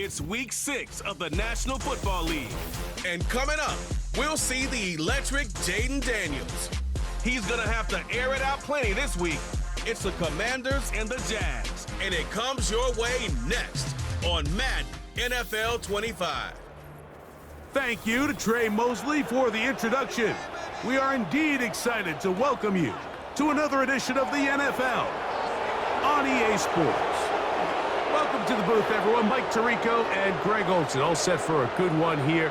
It's week 6 of the National Football League. And coming up, we'll see the electric Jayden Daniels. He's going to have to air it out plenty this week. It's the Commanders and the Jags. And it comes your way next on Madden NFL 25. Thank you to Trey Mosley for the introduction. We are indeed excited to welcome you to another edition of the NFL on EA Sports. Welcome to the booth, everyone. Mike Tirico and Greg Olsen, all set for a good one here.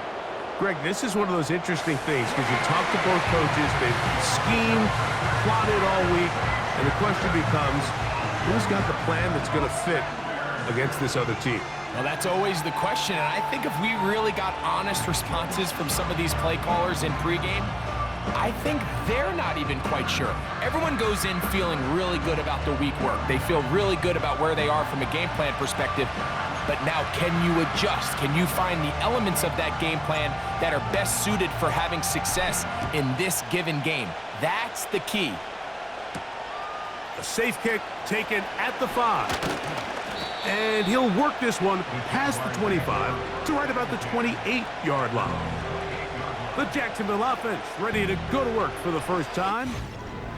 Greg, this is one of those interesting things because you talk to both coaches. They've schemed, plotted all week, and the question becomes, who's got the plan that's going to fit against this other team? Well, that's always the question, and I think if we really got honest responses from some of these play callers in pregame, I think they're not even quite sure. Everyone goes in feeling really good about their week work. They feel really good about where they are from a game plan perspective. But now, can you adjust? Can you find the elements of that game plan that are best suited for having success in this given game? That's the key. A safe kick taken at the 5. And he'll work this one past the 25 to right about the 28-yard line. The Jacksonville offense ready to go to work for the first time.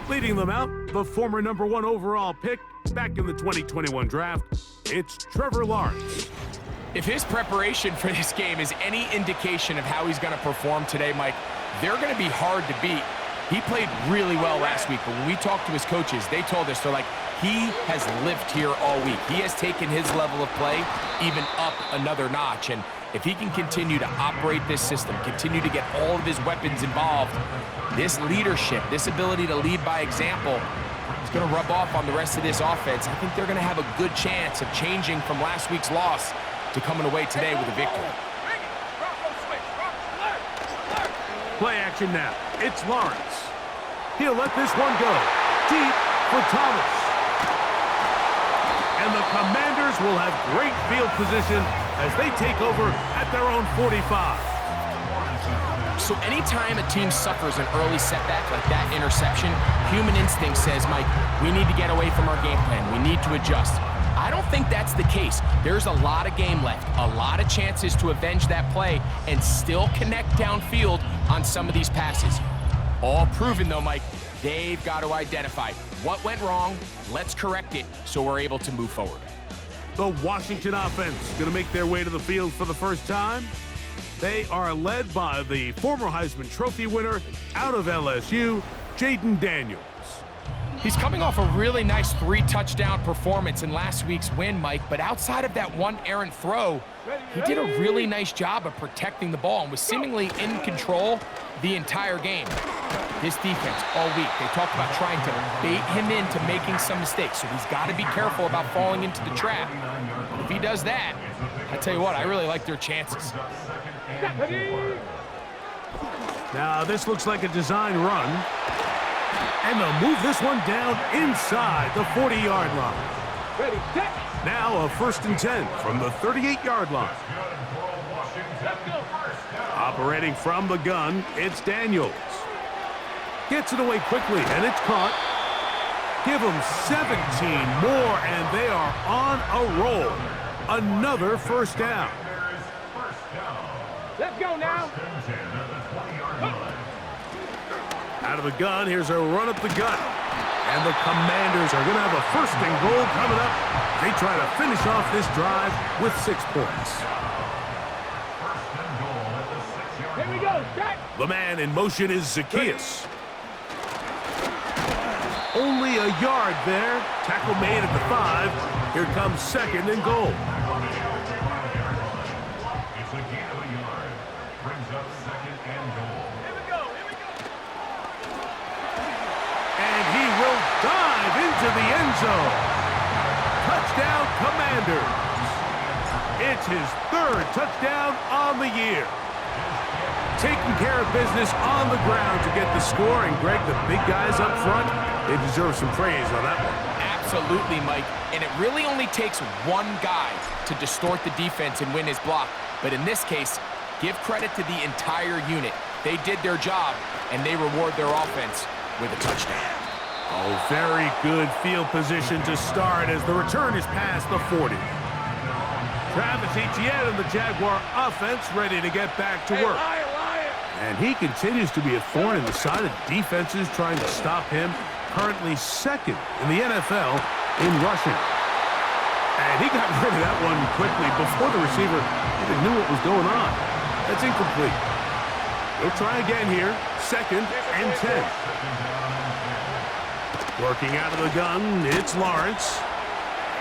Leading them out, the former number 1 overall pick back in the 2021 draft, it's Trevor Lawrence. If his preparation for this game is any indication of how he's going to perform today, Mike, they're going to be hard to beat. He played really well last week, but when we talked to his coaches, they told us, they're like, he has lived here all week. He has taken his level of play even up another notch. And if he can continue to operate this system, continue to get all of his weapons involved, this leadership, this ability to lead by example, is going to rub off on the rest of this offense. I think they're going to have a good chance of changing from last week's loss to coming away today with a victory. Play action now. It's Lawrence. He'll let this one go. Deep for Thomas. And the Commanders will have great field position as they take over at their own 45. So anytime a team suffers an early setback like that interception, human instinct says, Mike, we need to get away from our game plan. We need to adjust. I don't think that's the case. There's a lot of game left, a lot of chances to avenge that play and still connect downfield on some of these passes. All proven, though, Mike, they've got to identify what went wrong, let's correct it so we're able to move forward. The Washington offense going to make their way to the field for the first time. They are led by the former Heisman Trophy winner out of LSU, Jayden Daniels. He's coming off a really nice 3-touchdown performance in last week's win, Mike, but outside of that one errant throw, he did a really nice job of protecting the ball and was seemingly in control the entire game. This defense all week, they talked about trying to bait him into making some mistakes, so he's got to be careful about falling into the trap. If he does that, I tell you what, I really like their chances. Now this looks like a design run. And they'll move this one down inside the 40-yard line. Ready, set. Now a 1st and 10 from the 38-yard line. Operating from the gun, it's Daniels. Gets it away quickly, and it's caught. Give them 17 more, and they are on a roll. Another first down. Let's go now. Out of the gun, here's a run up the gut. And the Commanders are going to have a 1st and goal coming up. They try to finish off this drive with 6 points. Here we go, set. The man in motion is Zacchaeus. Only a yard there. Tackle made at the 5. Here comes 2nd and goal. To the end zone. Touchdown, Commanders. It's his 3rd touchdown on the year. Taking care of business on the ground to get the score. And Greg, the big guys up front, they deserve some praise on that one. Absolutely, Mike. And it really only takes one guy to distort the defense and win his block. But in this case, give credit to the entire unit. They did their job, and they reward their offense with a touchdown. Oh, very good field position to start as the return is past the 40. Travis Etienne and the Jaguar offense ready to get back to work. And he continues to be a thorn in the side of defenses trying to stop him. Currently second in the NFL in rushing. And he got rid of that one quickly before the receiver even knew what was going on. That's incomplete. He'll try again here. 2nd and 10. Working out of the gun, it's Lawrence.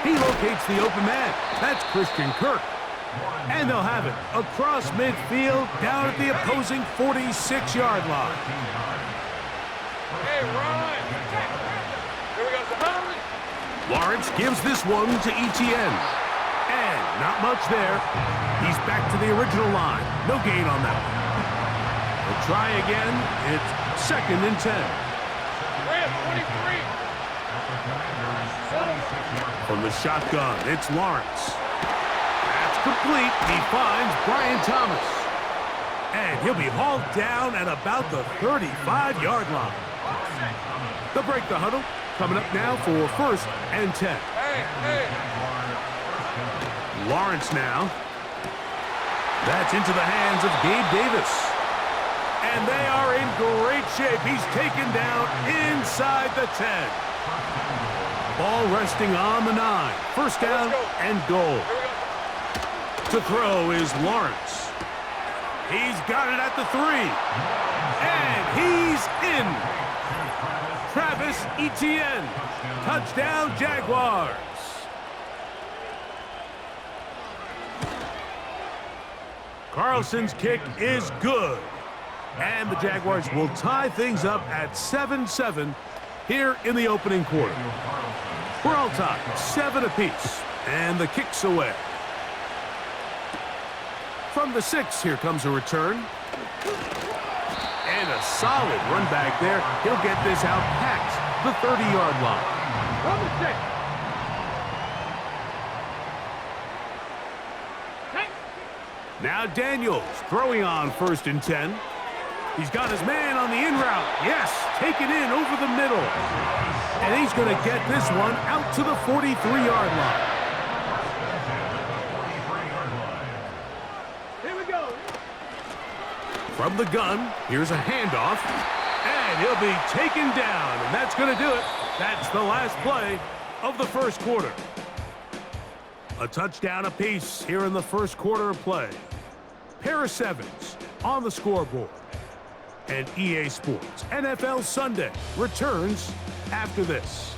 He locates the open man. That's Christian Kirk. And they'll have it across midfield down at the opposing 46-yard line. Hey, Ron. Here we go. Lawrence gives this one to Etienne. And not much there. He's back to the original line. No gain on that one. They'll try again. It's 2nd and 10. Ram, 23. From the shotgun, it's Lawrence. That's complete. He finds Brian Thomas. And he'll be hauled down at about the 35-yard line. They'll break the huddle. Coming up now for 1st and 10. Hey. Lawrence now. That's into the hands of Gabe Davis. And they are in great shape. He's taken down inside the 10. Ball resting on the 9. 1st down and goal. To throw is Lawrence. He's got it at the 3. And he's in. Travis Etienne. Touchdown, Jaguars. Carlson's kick is good. And the Jaguars will tie things up at 7-7 here in the opening quarter. We're all tied, 7 apiece. And the kick's away. From the 6, here comes a return. And a solid run back there. He'll get this out past the 30-yard line. From the 6. Now Daniels throwing on 1st and 10. He's got his man on the in route. Yes, taken in over the middle. And he's going to get this one out to the 43-yard line. Here we go. From the gun, here's a handoff. And he'll be taken down. And that's going to do it. That's the last play of the 1st quarter. A touchdown apiece here in the 1st quarter of play. Pair of 7s on the scoreboard. And EA Sports NFL Sunday returns after this.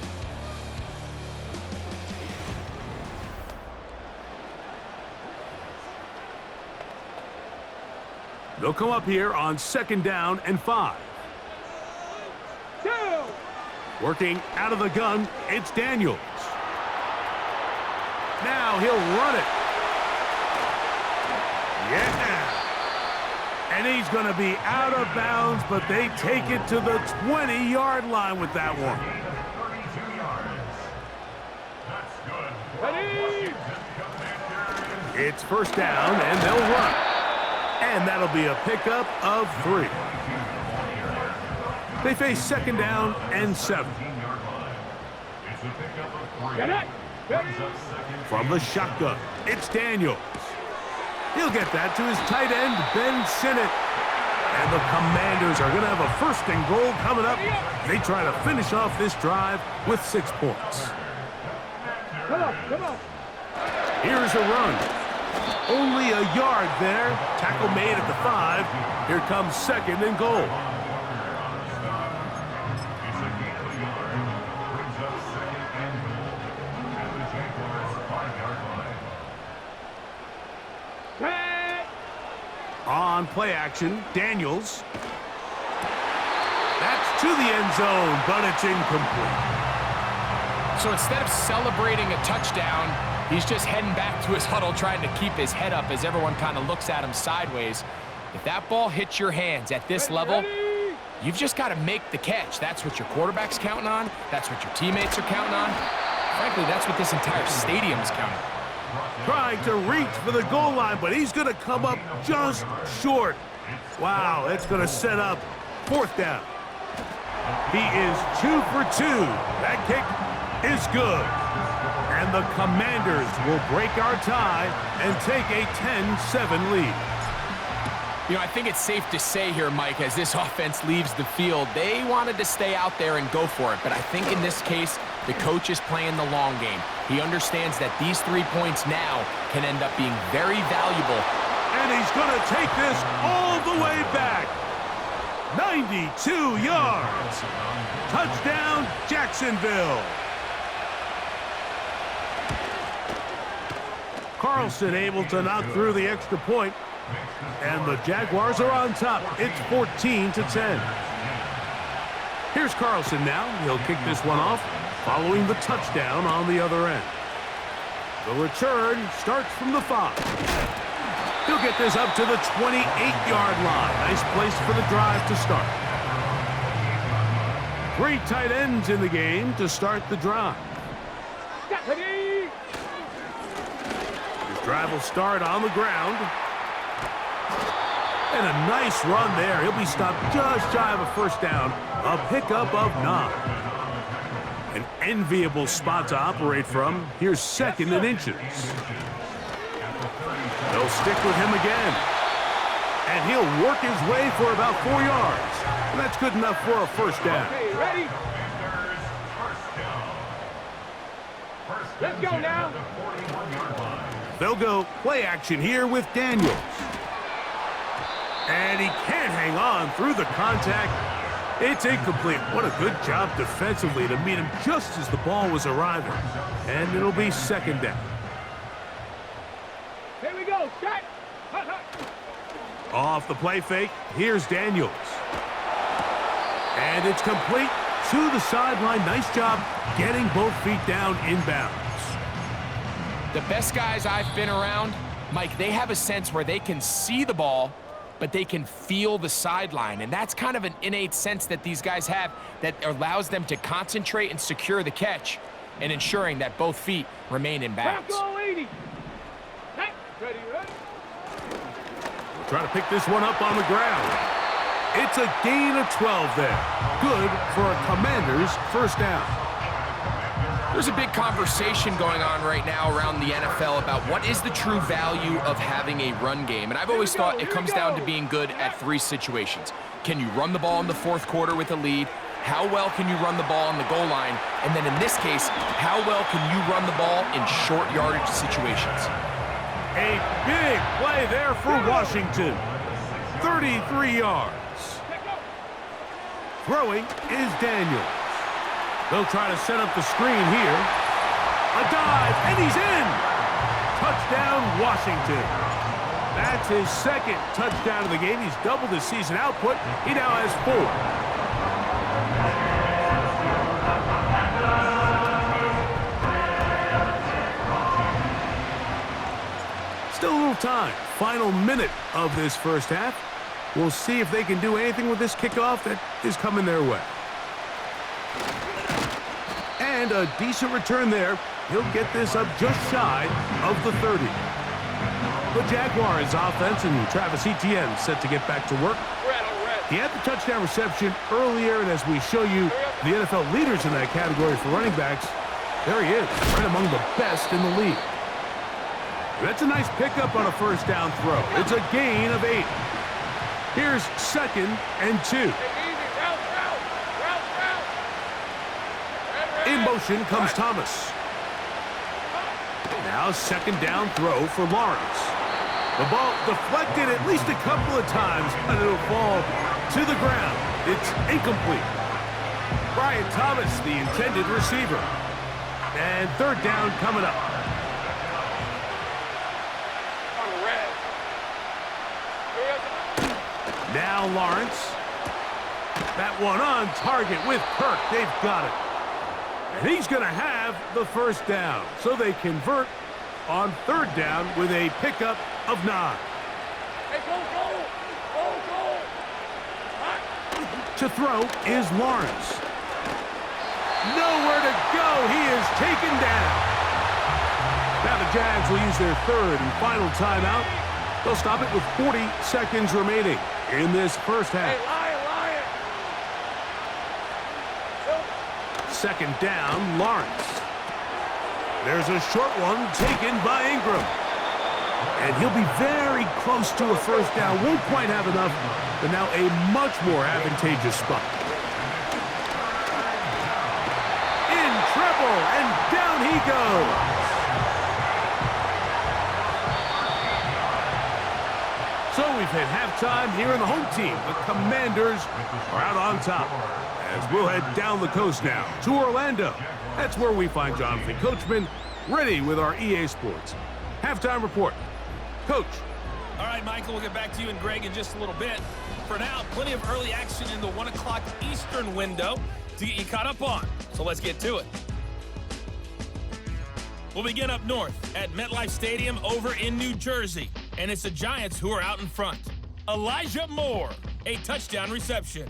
They'll come up here on 2nd down and 5. 2. Working out of the gun, it's Daniels. Now he'll run it. Yeah. And he's going to be out of bounds, but they take it to the 20-yard line with that one. Ready. It's 1st down, and they'll run. And that'll be a pickup of 3. They face 2nd down and 7. Get it. Ready. From the shotgun, it's Daniels. He'll get that to his tight end, Ben Sinnott. And the Commanders are going to have a 1st and goal coming up. They try to finish off this drive with 6 points. Come on. Here's a run. Only a yard there. Tackle made at the 5. Here comes 2nd and goal. On play action, Daniels. That's to the end zone, but it's incomplete. So instead of celebrating a touchdown, he's just heading back to his huddle trying to keep his head up as everyone kind of looks at him sideways. If that ball hits your hands at this level, you've just got to make the catch. That's what your quarterback's counting on. That's what your teammates are counting on. Frankly, that's what this entire stadium is counting on. Trying to reach for the goal line, but he's going to come up just short. Wow, that's going to set up 4th down. He is 2 for 2. That kick is good. And the Commanders will break our tie and take a 10-7 lead. You know, I think it's safe to say here, Mike, as this offense leaves the field, they wanted to stay out there and go for it. But I think in this case, the coach is playing the long game. He understands that these 3 points now can end up being very valuable. And he's going to take this all the way back. 92 yards. Touchdown, Jacksonville. Carlson able to knock through the extra point. And the Jaguars are on top. It's 14-10. Here's Carlson now. He'll kick this one off, following the touchdown on the other end. The return starts from the 5. He'll get this up to the 28-yard line. Nice place for the drive to start. 3 tight ends in the game to start the drive. Stephanie! His drive will start on the ground. And a nice run there. He'll be stopped just shy of a first down. A pickup of 9. An enviable spot to operate from. Here's 2nd and inches. They'll stick with him again. And he'll work his way for about 4 yards. And that's good enough for a first down. Okay, ready? Let's go now. They'll go play action here with Daniels. And he can't hang on through the contact. It's incomplete. What a good job defensively to meet him just as the ball was arriving. And it'll be 2nd down. Here we go. Set. Off the play fake, here's Daniels. And it's complete to the sideline. Nice job getting both feet down inbounds. The best guys I've been around, Mike, they have a sense where they can see the ball, but they can feel the sideline. And that's kind of an innate sense that these guys have that allows them to concentrate and secure the catch and ensuring that both feet remain in bounds. Back all 80. Hey, ready, ready? Try to pick this one up on the ground. It's a gain of 12 there. Good for a Commanders first down. There's a big conversation going on right now around the NFL about what is the true value of having a run game. And I've always thought it comes down to being good at 3 situations. Can you run the ball in the 4th quarter with a lead? How well can you run the ball on the goal line? And then in this case, how well can you run the ball in short yardage situations? A big play there for Washington. 33 yards. Throwing is Daniels. They'll try to set up the screen here. A dive, and he's in! Touchdown, Washington. That's his 2nd touchdown of the game. He's doubled his season output. He now has 4. Still a little time. Final minute of this first half. We'll see if they can do anything with this kickoff that is coming their way. And a decent return there. He'll get this up just shy of the 30. The Jaguars offense and Travis Etienne set to get back to work. He had the touchdown reception earlier, and as we show you the NFL leaders in that category for running backs, there he is, right among the best in the league. That's a nice pickup on a first down throw. It's a gain of 8. Here's 2nd and 2. In motion comes Thomas. Now 2nd down throw for Lawrence. The ball deflected at least a couple of times, but it'll fall to the ground. It's incomplete. Brian Thomas, the intended receiver. And 3rd down coming up. Now Lawrence. That one on target with Kirk. They've got it. And he's going to have the first down. So they convert on 3rd down with a pickup of 9. Hey, go, go! Go, go! To throw is Lawrence. Nowhere to go. He is taken down. Now the Jags will use their 3rd and final timeout. They'll stop it with 40 seconds remaining in this first half. Hey, Lion! 2nd down, Lawrence. There's a short one taken by Ingram. And he'll be very close to a first down. Won't quite have enough, but now a much more advantageous spot. In trouble, and down he goes. So we've hit halftime here in the home team. The Commanders are out on top. As we'll head down the coast now to Orlando. That's where we find Jonathan Coachman ready with our EA Sports halftime report. Coach. All right, Michael, we'll get back to you and Greg in just a little bit. For now, plenty of early action in the 1 o'clock Eastern window to get you caught up on. So let's get to it. We'll begin up north at MetLife Stadium over in New Jersey. And it's the Giants who are out in front. Elijah Moore, a touchdown reception.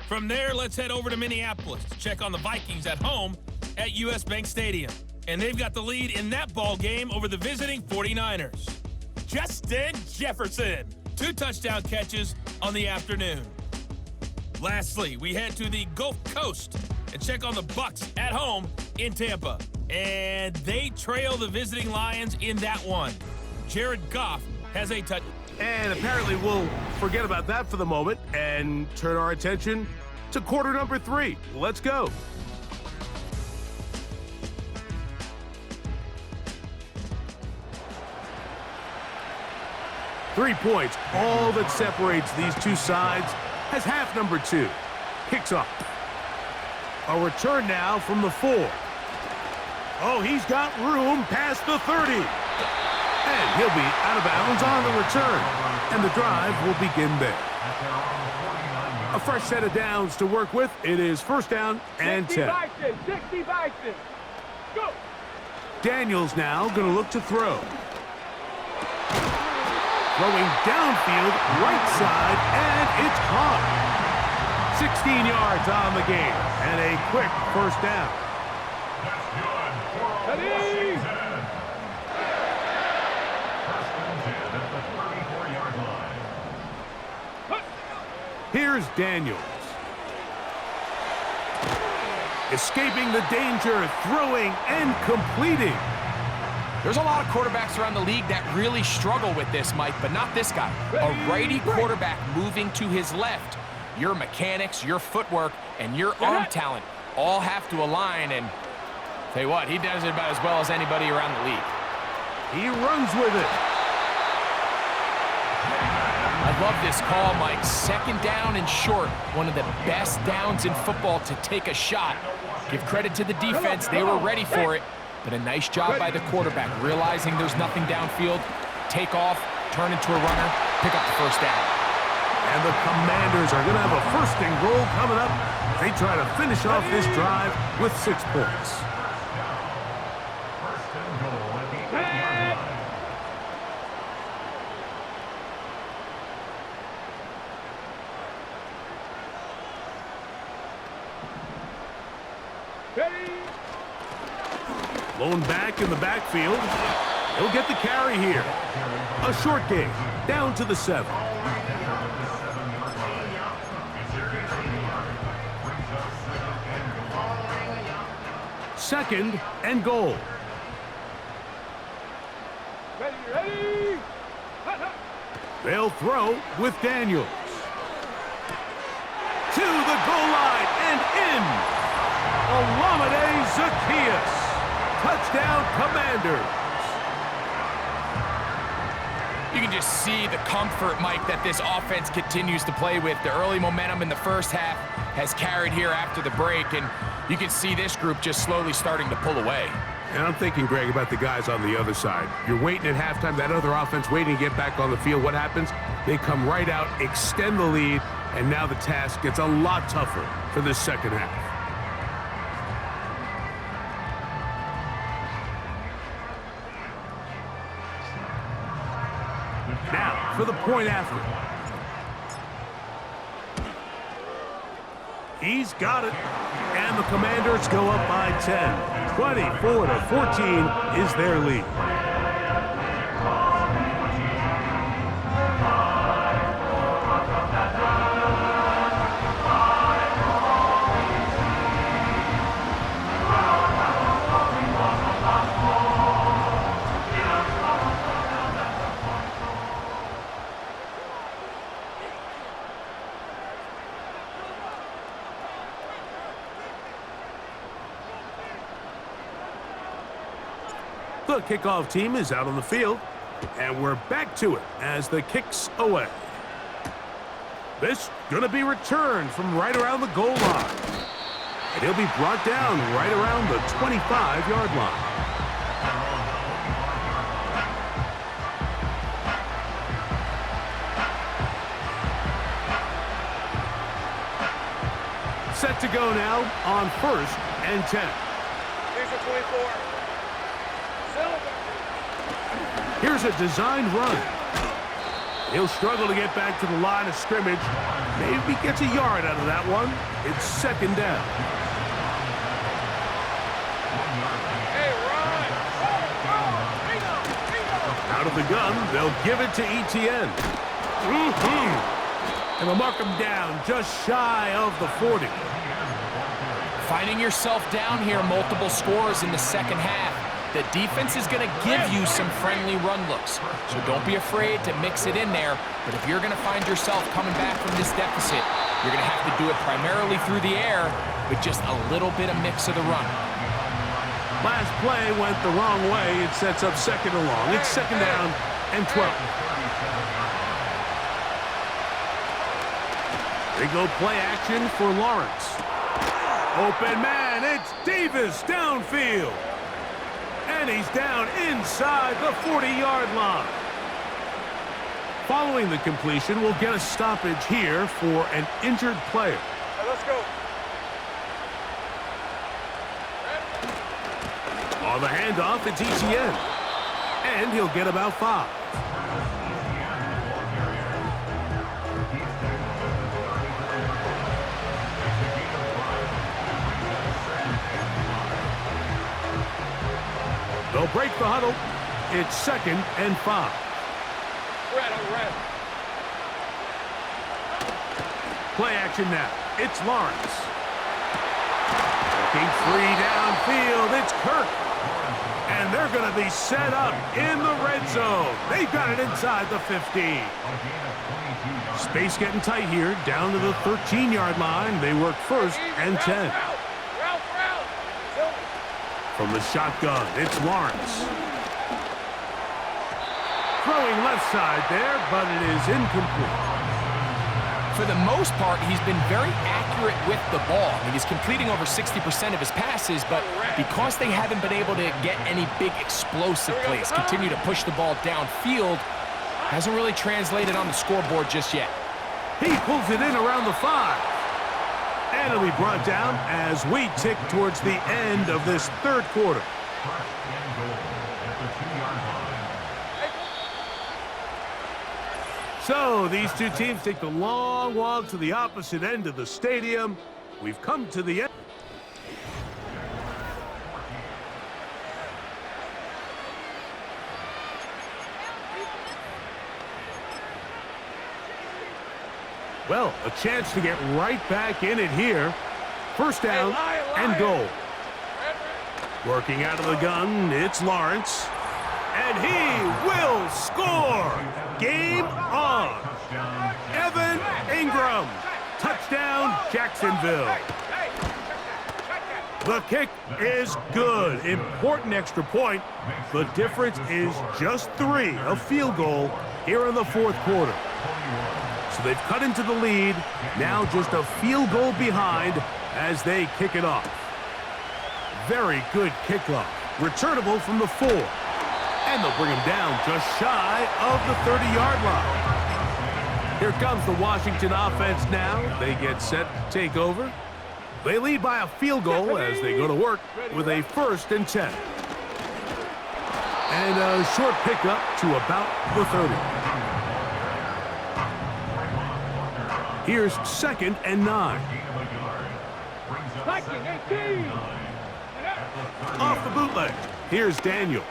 From there, let's head over to Minneapolis to check on the Vikings at home at US Bank Stadium. And they've got the lead in that ball game over the visiting 49ers. Justin Jefferson, 2 touchdown catches on the afternoon. Lastly, we head to the Gulf Coast and check on the Bucs at home in Tampa. And they trail the visiting Lions in that one. Jared Goff has a touch. And apparently we'll forget about that for the moment and turn our attention to quarter number 3. Let's go. Three points, all that separates these two sides, as half number 2 kicks off. A return now from the 4. Oh, he's got room past the 30. And he'll be out of bounds on the return. And the drive will begin there. A fresh set of downs to work with. It is first down and 10. 60 Bison. Go. Daniels now going to look to throw. Throwing downfield, right side, and it's caught. 16 yards on the game, and a quick first down. Ready. Here's Daniels. Escaping the danger, throwing and completing. There's a lot of quarterbacks around the league that really struggle with this, Mike, but not this guy. A righty quarterback moving to his left. Your mechanics, your footwork, and your arm talent all have to align, and tell you what, he does it about as well as anybody around the league. He runs with it. I love this call, Mike. Second down and short. One of the best downs in football to take a shot. Give credit to the defense. They were ready for it. But a nice job by the quarterback, realizing there's nothing downfield, take off, turn into a runner, pick up the first down. And the Commanders are going to have a first and goal coming up. They try to finish off this drive with 6 points. Blown back in the backfield. He'll get the carry here. A short game, down to the 7. Second and goal. Ready. They'll throw with Daniels. To the goal line and in. Olamide Zaccheaus. Touchdown, Commanders. You can just see the comfort, Mike, that this offense continues to play with. The early momentum in the first half has carried here after the break, and you can see this group just slowly starting to pull away. And I'm thinking, Greg, about the guys on the other side. You're waiting at halftime, that other offense waiting to get back on the field. What happens? They come right out, extend the lead, and now the task gets a lot tougher for this second half. Now for the point after. He's got it. And the Commanders go up by 10. 24-14 is their lead. The kickoff team is out on the field, and we're back to it as the kick's away. This gonna be returned from right around the goal line. And he'll be brought down right around the 25-yard line. Set to go now on 1st and 10. Here's a 24. Silver. Here's a designed run. He'll struggle to get back to the line of scrimmage. Maybe gets a yard out of that one. It's 2nd down. Hey, Ron. Out of the gun, they'll give it to Etienne. And they'll mark him down just shy of the 40. Finding yourself down here, multiple scores in the second half. The defense is going to give you some friendly run looks, so don't be afraid to mix it in there. But if you're going to find yourself coming back from this deficit, you're going to have to do it primarily through the air with just a little bit of mix of the run. Last play went the wrong way. It sets up 2nd and long. It's 2nd down and 12. They go play action for Lawrence. Open man, it's Davis downfield. And he's down inside the 40-yard line. Following the completion, we'll get a stoppage here for an injured player. Hey, let's go. On the handoff, it's Etienne. And he'll get about 5. They'll break the huddle. It's 2nd and 5. Red, I'm red. Play action now. It's Lawrence. Looking free downfield. It's Kirk. And they're going to be set up in the red zone. They've got it inside the 15. Space getting tight here. Down to the 13-yard line. They work 1st and 10. From the shotgun, it's Lawrence. Throwing left side there, but it is incomplete. For the most part, he's been very accurate with the ball. I mean, he's completing over 60% of his passes, but because they haven't been able to get any big explosive plays, continue to push the ball downfield, hasn't really translated on the scoreboard just yet. He pulls it in around the 5. And it'll be brought down as we tick towards the end of this 3rd quarter. So these two teams take the long walk to the opposite end of the stadium. We've come to the end. Well, a chance to get right back in it here. 1st down and goal. Working out of the gun, it's Lawrence. And he will score! Game on! Evan Ingram. Touchdown, Jacksonville. The kick is good. Important extra point. The difference is just 3, a field goal here in the 4th quarter. So they've cut into the lead. Now just a field goal behind as they kick it off. Very good kickoff. Returnable from the 4. And they'll bring him down just shy of the 30-yard line. Here comes the Washington offense now. They get set to take over. They lead by a field goal as they go to work with a 1st and 10. And a short pickup to about the 30. Here's 2nd and 9. 18. Off the bootleg. Here's Daniels.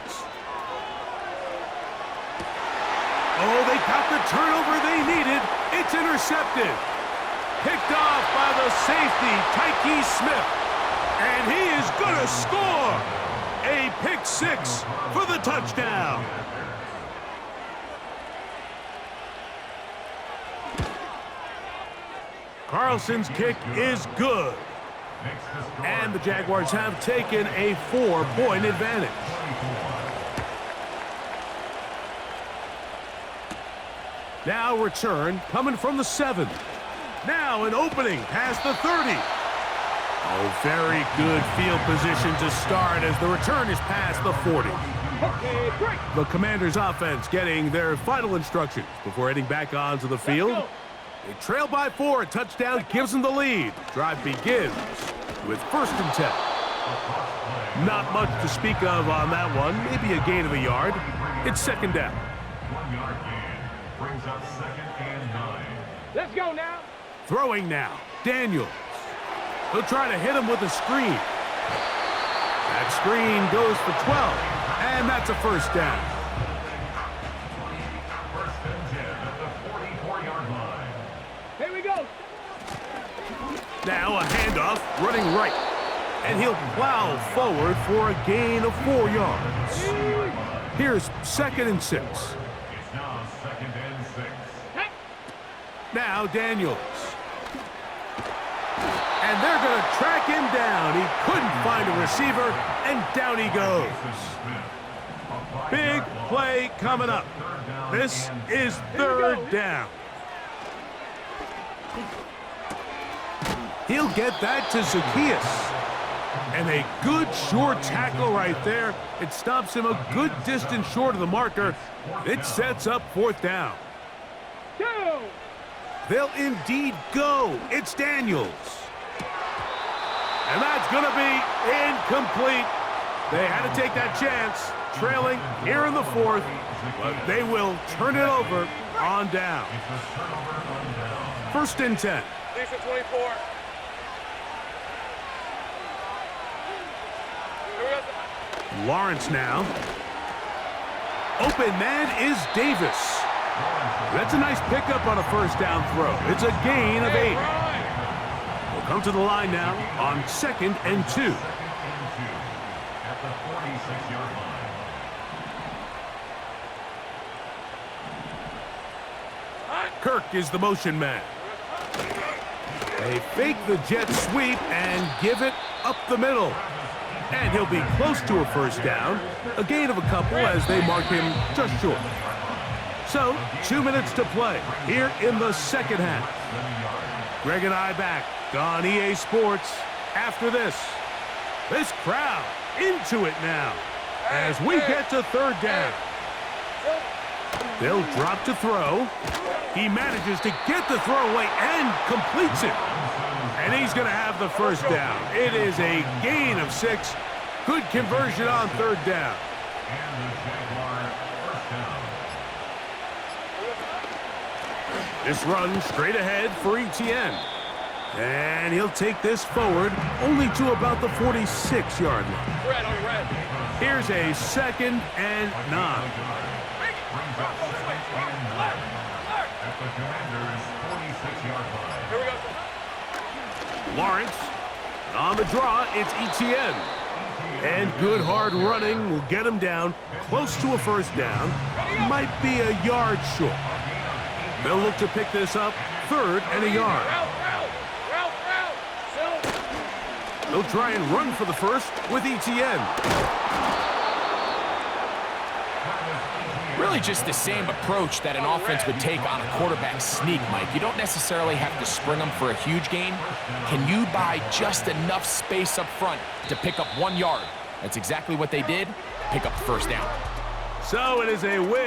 Oh, they got the turnover they needed. It's intercepted. Picked off by the safety, Tyke Smith. And he is going to score. A pick 6 for the touchdown. Carlson's kick is good. And the Jaguars have taken a 4-point advantage. Now return coming from the 7. Now an opening past the 30. Oh, very good field position to start as the return is past the 40. The Commanders offense getting their final instructions before heading back onto the field. They trail by 4. A touchdown gives them the lead. Drive begins with 1st and 10. Not much to speak of on that one. Maybe a gain of a yard. It's 2nd down. 1 yard gain brings up 2nd and 9. Let's go now. Throwing now. Daniels. He'll try to hit him with a screen. That screen goes for 12. And that's a 1st down. 1st and 10 at the 44-yard line. Here we go. Now a handoff running right. And he'll plow forward for a gain of 4 yards. Here's 2nd and 6. It's now 2nd and 6. Now Daniels. And they're going to track him down. He couldn't find a receiver, and down he goes. Big play coming up. This is 3rd down. He'll get that to Zacchaeus. And a good short tackle right there. It stops him a good distance short of the marker. It sets up 4th down. Go. They'll indeed go. It's Daniels. And that's going to be incomplete. They had to take that chance, trailing here in the 4th, but they will turn it over on down. 1st and 10. Lisa 24. Lawrence now. Open man is Davis. That's a nice pickup on a 1st down throw. It's a gain of 8. We'll come to the line now on 2nd and 2. At the 46-yard line. Kirk is the motion man. They fake the jet sweep and give it up the middle. And he'll be close to a 1st down. A gain of a couple as they mark him just short. So, 2 minutes to play here in the 2nd half. Greg and I back on EA Sports after this. This crowd into it now as we get to 3rd down. They'll drop to throw. He manages to get the throw away and completes it. And he's going to have the 1st down. It is a gain of 6. Good conversion on 3rd down. And the Jaguar 1st down. This run straight ahead for Etienne. And he'll take this forward only to about the 46-yard line. Red on red. Here's a 2nd and 9. Brings up 2nd and 9 at the Commanders' 46-yard line. Here we go. Lawrence. On the draw, it's Etienne. And good hard running will get him down close to a 1st down. Might be a yard short. They'll look to pick this up 3rd and a yard. They'll try and run for the 1st with Etienne. Really just the same approach that an offense would take on a quarterback sneak, Mike. You don't necessarily have to spring them for a huge gain. Can you buy just enough space up front to pick up 1 yard? That's exactly what they did. Pick up the 1st down. So it is a win.